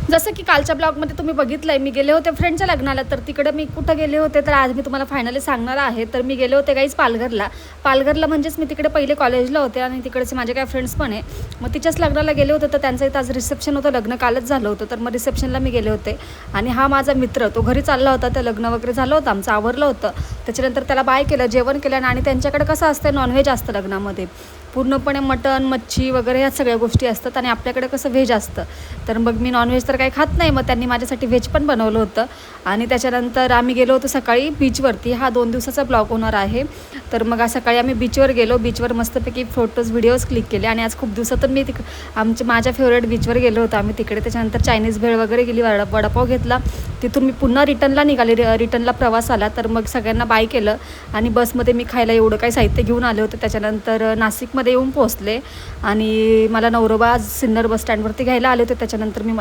जसं की कालच्या ब्लॉगमध्ये तुम्ही बघितलं आहे, मी गेले होते फ्रेंडच्या लग्नाला. तर तिकडं मी कुठं गेले होते तर आज मी तुम्हाला फायनली सांगणार आहे. तर मी गेले होते गाईज पालघरला म्हणजेच मी तिकडे पहिले कॉलेजला होते आणि तिकडचे माझे काही फ्रेंड्स पण आहे. मग तिच्याच लग्नाला गेले होते. तर त्यांचं इथं आज रिसेप्शन होतं, लग्न कालच झालं होतं. तर मग रिसेप्शनला मी गेले होते आणि हा माझा मित्र तो घरी चालला होता. त्या लग्न वगैरे झालं होतं, आमचं आवरलं होतं. त्याच्यानंतर त्याला बाय केलं, जेवण केलं आणि त्यांच्याकडे कसं असतं नॉनव्हेज असतं लग्नामध्ये, पूर्णपणे मटण मच्छी वगैरे ह्या सगळ्या गोष्टी असतात आणि आपल्याकडे कसं व्हेज असतं. तर मग मी नॉनव्हेज तर काही खात नाही, मग त्यांनी माझ्यासाठी व्हेज पण बनवलं होतं. आणि त्याच्यानंतर आम्ही गेलो होतो सकाळी बीचवरती. हा 2 दिवसाचा ब्लॉग होणार आहे. तर मग आज सकाळी आम्ही बीचवर गेलो, बीचवर मस्तपैकी फोटोज व्हिडिओज क्लिक केले आणि आज खूप दिवसातून मी माझ्या फेवरेट बीचवर गेलो होतो आम्ही तिकडे. त्याच्यानंतर चायनीज भेळ वगैरे गेली, वडापाव घेतला. तिथून मी पुन्हा रिटर्नला निघाले, रिटर्नला प्रवास आला. तर मग सगळ्यांना बाय केलं आणि बसमध्ये मी खायला एवढं काही साहित्य घेऊन आले होते. त्याच्यानंतर नाशिकमध्ये येऊन पोहोचले आणि मला नवरोबा सिन्नर बस स्टँडवरती घ्यायला आले होते. त्याच्यानंतर मी